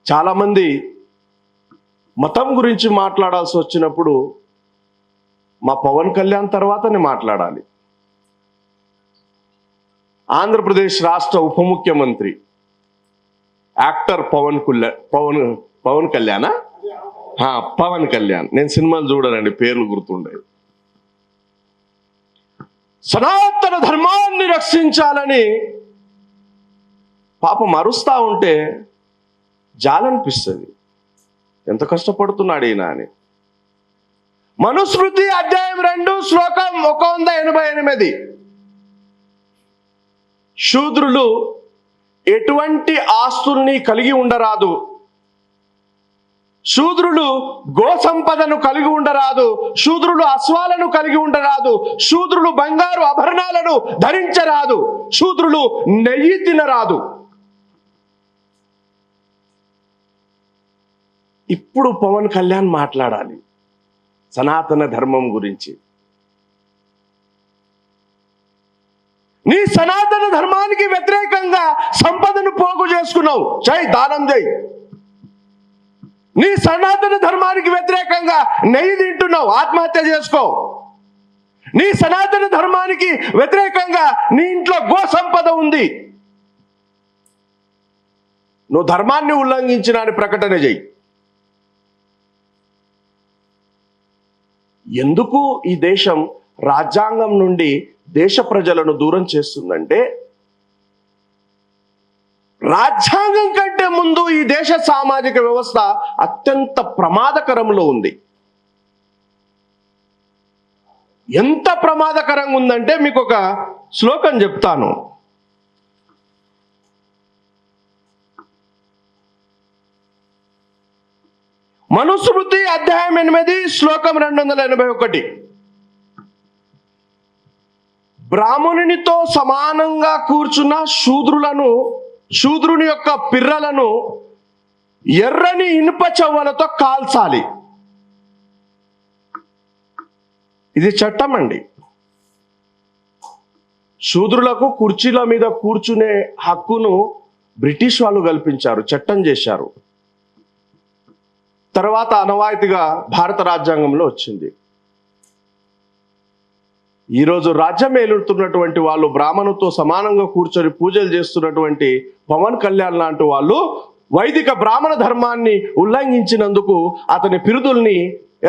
చాలామంది మతం గురించి మాట్లాడాల్సి వచ్చినప్పుడు మా పవన్ కళ్యాణ్ తర్వాతనే మాట్లాడాలి. ఆంధ్రప్రదేశ్ రాష్ట్ర ఉప ముఖ్యమంత్రి యాక్టర్ పవన్ కళ్యాణ్. నేను సినిమాలు చూడనండి, పేర్లు గుర్తుండే. సనాతన ధర్మాన్ని రక్షించాలని పాపం అరుస్తా ఉంటే జాలనిపిస్తుంది. ఎంత కష్టపడుతున్నాడు ఈయన అని. మనుస్మృతి అధ్యాయం 2 శ్లోకం 188. శూద్రులు ఎటువంటి ఆస్తుల్ని కలిగి ఉండరాదు, శూద్రులు గో సంపదను కలిగి ఉండరాదు, శూద్రులు అశ్వాలను కలిగి ఉండరాదు, శూద్రులు బంగారు ఆభరణాలను ధరించరాదు, శూద్రులు నెయ్యి తినరాదు. ఇప్పుడు పవన్ కళ్యాణ్ మాట్లాడాలి సనాతన ధర్మం గురించి. నీ సనాతన ధర్మానికి వ్యతిరేకంగా సంపదను పోగు చేసుకున్నావు, దానం చేయి. నీ సనాతన ధర్మానికి వ్యతిరేకంగా నెయ్యి తింటున్నావు, ఆత్మహత్య చేసుకో. నీ సనాతన ధర్మానికి వ్యతిరేకంగా నీ ఇంట్లో గో సంపద ఉంది, నువ్వు ధర్మాన్ని ఉల్లంఘించిన అని ప్రకటన చేయి. ఎందుకు ఈ దేశం రాజ్యాంగం నుండి దేశ ప్రజలను దూరం చేస్తుందంటే, రాజ్యాంగం కంటే ముందు ఈ దేశ సామాజిక వ్యవస్థ అత్యంత ప్రమాదకరంలో ఉంది. ఎంత ప్రమాదకరంగా ఉందంటే మీకు ఒక శ్లోకం చెప్తాను. మనుస్మృతి అధ్యాయం 8 శ్లోకం 281. బ్రాహ్మణునితో సమానంగా కూర్చున్న శూద్రుని యొక్క పిర్రలను ఎర్రని ఇనుప చెవ్వలతో కాల్చాలి. ఇది చట్టం అండి. శూద్రులకు కుర్చీల మీద కూర్చునే హక్కును బ్రిటిష్ వాళ్ళు కల్పించారు, చట్టం చేశారు. తర్వాత అనవాయితీగా భారత రాజ్యాంగంలో వచ్చింది. ఈరోజు రాజ్యం ఏలుతున్నటువంటి వాళ్ళు బ్రాహ్మణుతో సమానంగా కూర్చొని పూజలు చేస్తున్నటువంటి పవన్ కళ్యాణ్ లాంటి వాళ్ళు వైదిక బ్రాహ్మణ ధర్మాన్ని ఉల్లంఘించినందుకు అతని పిరుదుల్ని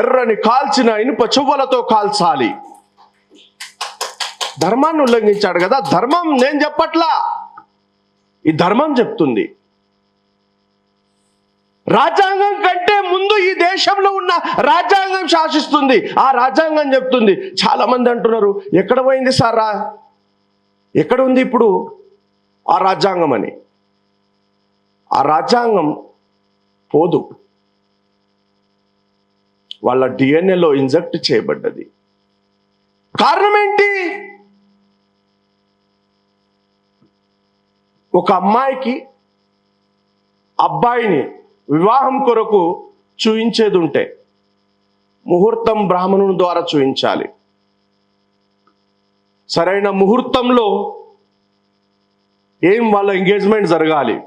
ఎర్రని కాల్చిన ఇనుప చువ్వలతో కాల్చాలి. ధర్మాన్ని ఉల్లంఘించాడు కదా. ధర్మం నేను చెప్పట్లా, ఈ ధర్మం చెప్తుంది. రాజ్యాంగం కంటే ముందు ఈ దేశంలో ఉన్న రాజ్యాంగం శాసిస్తుంది. ఆ రాజ్యాంగం చెప్తుంది. చాలా మంది అంటున్నారు, ఎక్కడ పోయింది సార్, ఎక్కడ ఉంది ఇప్పుడు ఆ రాజ్యాంగం అని. ఆ రాజ్యాంగం పోదు, వాళ్ళ డిఎన్ఏలో ఇంజెక్ట్ చేయబడ్డది. కారణం ఏంటి? ఒక అమ్మాయికి అబ్బాయిని వివాహం కొరకు చూయించేది ఉంటే ముహూర్తం బ్రాహ్మణుని ద్వారా చూయించాలి. సరైన ముహూర్తంలో వాళ్ళ ఎంగేజ్మెంట్ జరగాలి.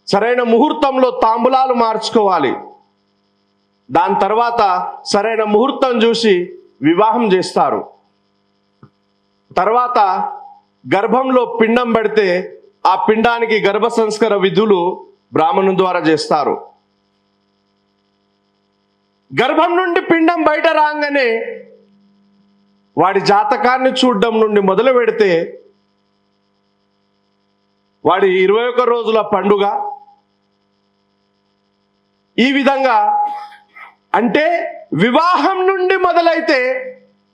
సరైన ముహూర్తంలో తాంబూలాలు మార్చుకోవాలి. దాని తర్వాత సరైన ముహూర్తం చూసి వివాహం చేస్తారు. తర్వాత గర్భంలో పిండం పడితే ఆ పిండానికి గర్భ సంస్కార విధులు బ్రాహ్మణుని ద్వారా చేస్తారు. గర్భం నుండి పిండం బయట రాగానే వాడి జాతకాన్ని చూడడం నుండి మొదలు పెడితే వాడి 21 రోజుల పండుగ, ఈ విధంగా అంటే వివాహం నుండి మొదలైతే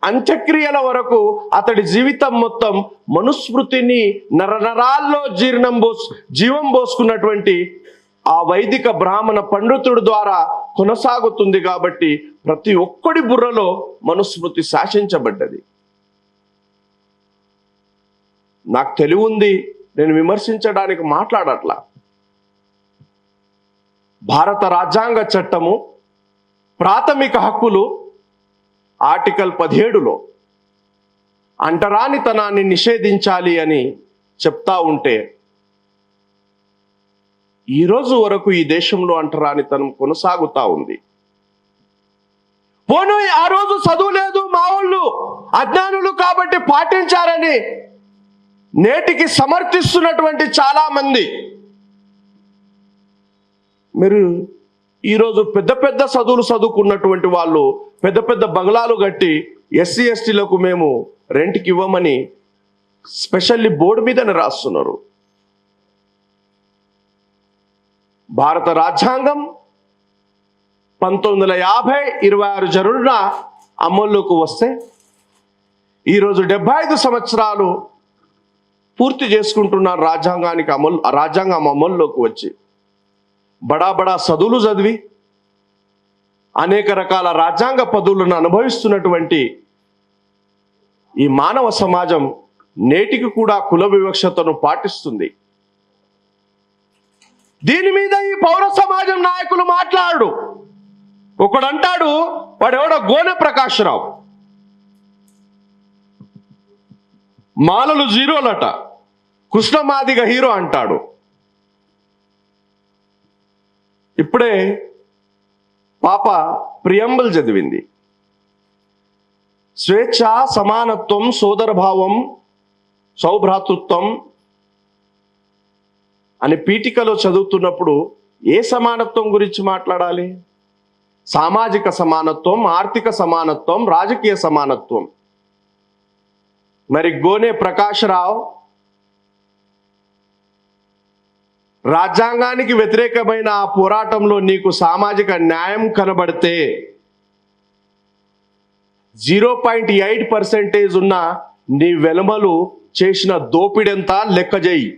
అంత్యక్రియల వరకు అతడి జీవితం మొత్తం మనుస్మృతిని నరనరాల్లో జీవం పోసుకున్నటువంటి ఆ వైదిక బ్రాహ్మణ పండితుడి ద్వారా కొనసాగుతుంది. కాబట్టి ప్రతి ఒక్కడి బుర్రలో మనుస్మృతి శాసించబడ్డది. నాకు తెలివి ఉంది, నేను విమర్శించడానికి మాట్లాడట్లా. భారత రాజ్యాంగ చట్టము ప్రాథమిక హక్కులు ఆర్టికల్ 17లో అంటరానితనాన్ని నిషేధించాలి అని చెప్తా ఉంటే ఈ రోజు వరకు ఈ దేశంలో అంటరానితనం కొనసాగుతా ఉంది. పోను ఆ రోజు చదువు లేదు, మా వాళ్ళు అజ్ఞానులు కాబట్టి పాటించారని నేటికి సమర్థిస్తున్నటువంటి చాలా మంది మీరు ఈరోజు పెద్ద పెద్ద చదువులు చదువుకున్నటువంటి వాళ్ళు పెద్ద పెద్ద బంగ్లాలు కట్టి ఎస్సీ ఎస్టీలకు మేము రెంట్కి ఇవ్వమని స్పెషల్లీ బోర్డు మీదనే రాస్తున్నారు. భారత రాజ్యాంగం 1950 26 జనున అమల్లోకి వస్తే ఈరోజు 75 సంవత్సరాలు పూర్తి చేసుకుంటున్నారు రాజ్యాంగం అమల్లోకి వచ్చి. బడా బడా చదువులు చదివి అనేక రకాల రాజ్యాంగ పదవులను అనుభవిస్తున్నటువంటి ఈ మానవ సమాజం నేటికి కూడా కుల వివక్షతను పాటిస్తుంది. దీని మీద ఈ పౌర సమాజం నాయకులు మాట్లాడు. ఒకడంటాడు, వాడెవడో గోనె ప్రకాశ్రావు, మాలలు జీరోలట, కృష్ణమాదిగ హీరో అంటాడు. ఇప్పుడే పాప ప్రియంబల్ చదివింది. స్వేచ్ఛ, సమానత్వం, సోదరభావం, సౌభ్రాతృత్వం అని పీఠికలో చదువుతున్నప్పుడు ఏ సమానత్వం గురించి మాట్లాడాలి? సామాజిక సమానత్వం, ఆర్థిక సమానత్వం, రాజకీయ సమానత్వం. మరి గోనె ప్రకాశ్రావు రాజ్యాంగానికి వ్యతిరేకమైన ఆ పోరాటంలో నీకు సామాజిక న్యాయం కనబడితే 0.8% ఉన్న నీ వెలుమలు చేసిన దోపిడెంతా లెక్క చేయి.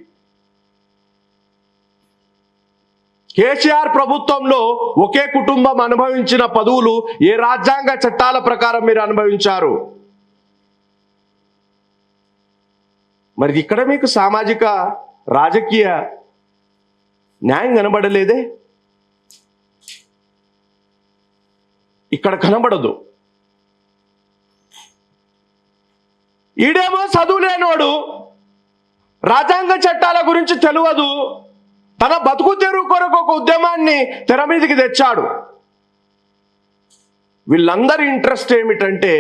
కేసీఆర్ ప్రభుత్వంలో ఒకే కుటుంబం అనుభవించిన పదవులు ఏ రాజ్యాంగ చట్టాల ప్రకారం మీరు అనుభవించారు? మరి ఇక్కడ మీకు సామాజిక రాజకీయ న్యాయం కనబడలేదే? ఇక్కడ కనబడదు. ఈడేమో చదువులేనోడు, రాజ్యాంగ చట్టాల గురించి తెలియదు, తన బతుకు తెరువు కొరకు ఒక ఉద్యమాన్ని తెర మీదకి తెచ్చాడు. వీళ్ళందరి ఇంట్రెస్ట్ ఏమిటంటే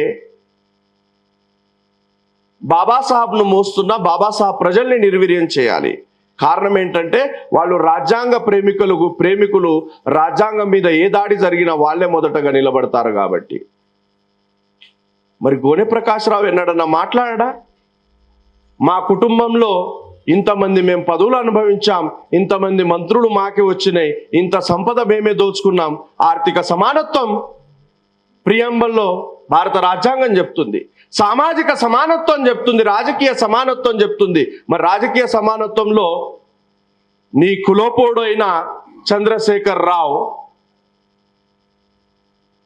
బాబాసాహెబ్ను మోస్తున్న బాబాసాహెబ్ ప్రజల్ని నిర్వీర్యం చేయాలి. కారణం ఏంటంటే వాళ్ళు రాజ్యాంగ ప్రేమికులు రాజ్యాంగం మీద ఏ దాడి జరిగినా వాళ్ళే మొదటగా నిలబడతారు కాబట్టి. మరి గోనె ప్రకాశ్రావు ఎన్నడన్నా మాట్లాడా? మా కుటుంబంలో ఇంతమంది మేము పదవులు అనుభవించాం, ఇంతమంది మంత్రులు మాకే వచ్చినాయి, ఇంత సంపద మేమే దోచుకున్నాం. ఆర్థిక సమానత్వం ప్రియంబల్లో భారత రాజ్యాంగం చెప్తుంది, సామాజిక సమానత్వం చెప్తుంది, రాజకీయ సమానత్వం చెప్తుంది. మరి రాజకీయ సమానత్వంలో నీ కులోపోడు అయిన చంద్రశేఖర్ రావు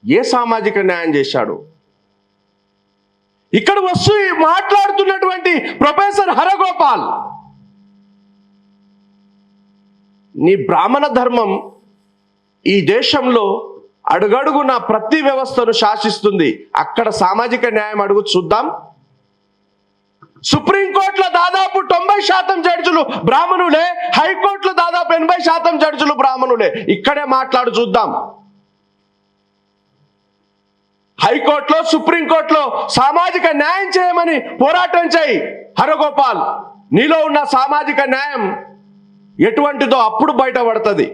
ఏ సామాజిక న్యాయం చేశాడు? ఇక్కడ వస్తూ మాట్లాడుతున్నటువంటి ప్రొఫెసర్ హరగోపాల్, నీ బ్రాహ్మణ ధర్మం ఈ దేశంలో అడుగడుగున ప్రతి వ్యవస్థను శాసిస్తుంది. అక్కడ సామాజిక న్యాయం అడుగు చూద్దాం. సుప్రీంకోర్టులో దాదాపు 90% జడ్జిలు బ్రాహ్మణులే, హైకోర్టులో దాదాపు 80% జడ్జిలు బ్రాహ్మణులే. ఇక్కడే మాట్లాడు చూద్దాం. హైకోర్టులో, సుప్రీంకోర్టులో సామాజిక న్యాయం చేయమని పోరాటం చేయి హరగోపాల్. నీలో ఉన్న సామాజిక న్యాయం ఎటువంటిదో అప్పుడు బయటపడుతుంది.